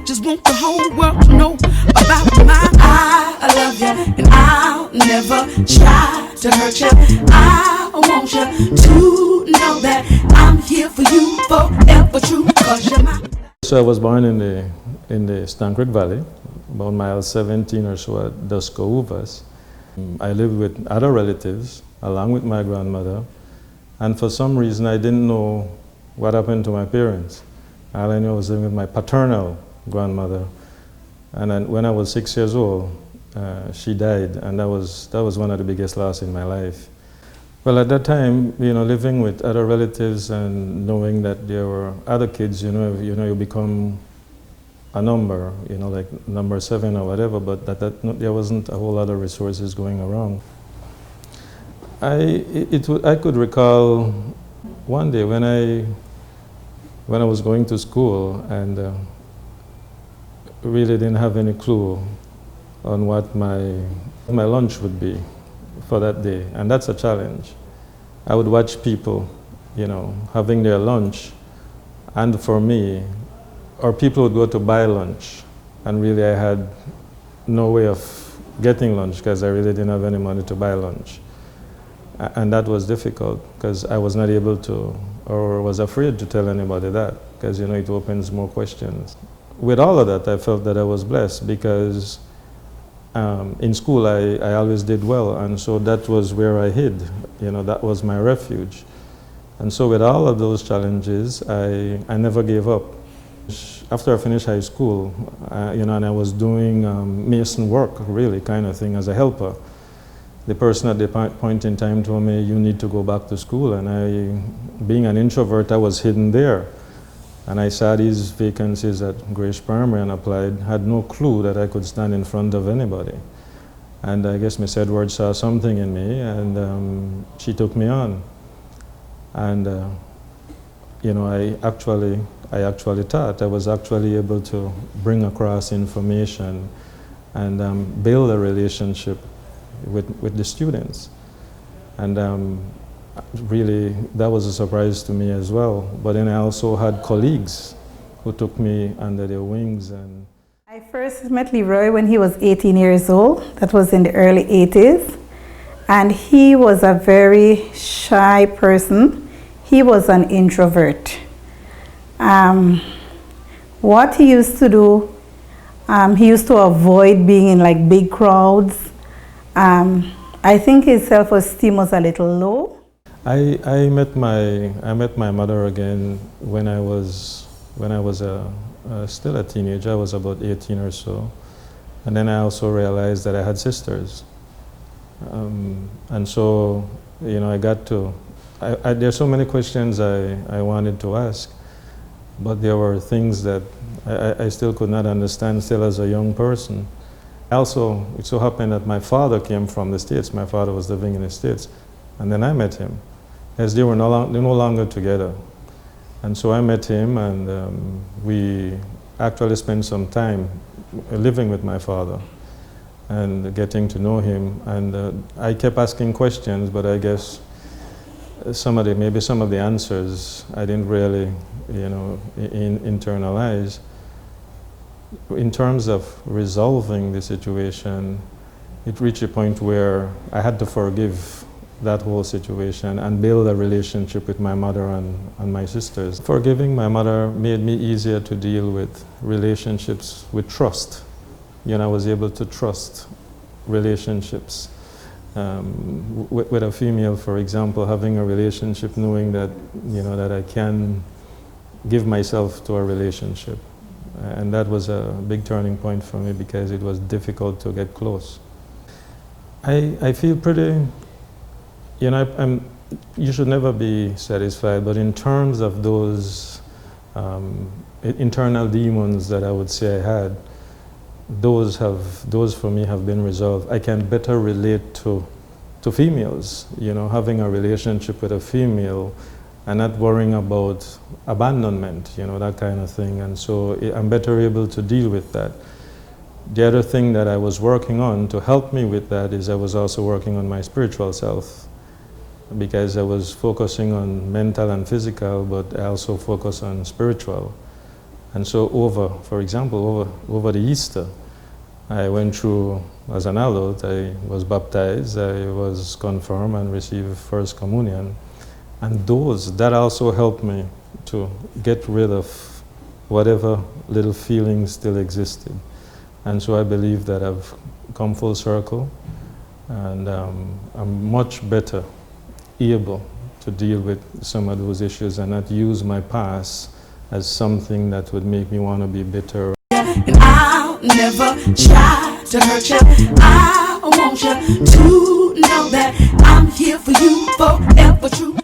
just want the whole world to know about my I love you, and I'll never try to hurt you. I want you to know that I'm here for you forever true, 'cause you're my. So I was born in the Stanford Valley, about mile 17 or so at Dusko Uvas. I lived with other relatives along with my grandmother, and for some reason I didn't know what happened to my parents. All I knew I was living with my paternal grandmother, and then when I was 6 years old, she died, and that was one of the biggest losses in my life. Well, at that time, living with other relatives and knowing that there were other kids, you become a number, like number 7 or whatever, but there wasn't a whole lot of resources going around. I could recall one day when I was going to school and really didn't have any clue on what my lunch would be for that day, and that's a challenge. I would watch people, having their lunch, and for me, or people would go to buy lunch, and really I had no way of getting lunch because I really didn't have any money to buy lunch. And that was difficult because I was not able to, or was afraid to tell anybody that, because it opens more questions. With all of that, I felt that I was blessed because in school I always did well, and so that was where I hid. That was my refuge. And so with all of those challenges, I never gave up. After I finished high school, and I was doing mason work, really, kind of thing, as a helper. The person at the point in time told me, you need to go back to school, and being an introvert, I was hidden there. And I saw these vacancies at Grace Primary and applied, had no clue that I could stand in front of anybody. And I guess Miss Edwards saw something in me, and she took me on. And I actually taught. I was actually able to bring across information and build a relationship with the students. And really, that was a surprise to me as well. But then I also had colleagues who took me under their wings. And I first met Leroy when he was 18 years old. That was in the early 80s. And he was a very shy person. He was an introvert. What he used to do, he used to avoid being in like big crowds. I think his self-esteem was a little low. I met my mother again when I was still a teenager. I was about 18 or so, and then I also realized that I had sisters, and so I got to. There's so many questions I wanted to ask, but there were things that I still could not understand still as a young person. Also, it so happened that my father came from the States. My father was living in the States, and then I met him, as they were no longer together. And so I met him, and we actually spent some time living with my father and getting to know him. And I kept asking questions, but I guess maybe some of the answers I didn't really, internalize. In terms of resolving the situation, it reached a point where I had to forgive that whole situation and build a relationship with my mother and my sisters. Forgiving my mother made me easier to deal with relationships with trust. I was able to trust relationships. With a female, for example, having a relationship, knowing that, that I can give myself to a relationship. And that was a big turning point for me because it was difficult to get close. I feel pretty, you should never be satisfied, but in terms of those internal demons that I would say I had, those for me have been resolved. I can better relate to females, having a relationship with a female and not worrying about abandonment, that kind of thing. And so I'm better able to deal with that. The other thing that I was working on to help me with that is I was also working on my spiritual self, because I was focusing on mental and physical, but I also focus on spiritual. And so for example, over the Easter, I went through, as an adult, I was baptized, I was confirmed and received First Communion. And that also helped me to get rid of whatever little feelings still existed. And so I believe that I've come full circle, and I'm much better able to deal with some of those issues and not use my past as something that would make me want to be bitter. And I'll never try to hurt you. I want you to know that I'm here for you forever true.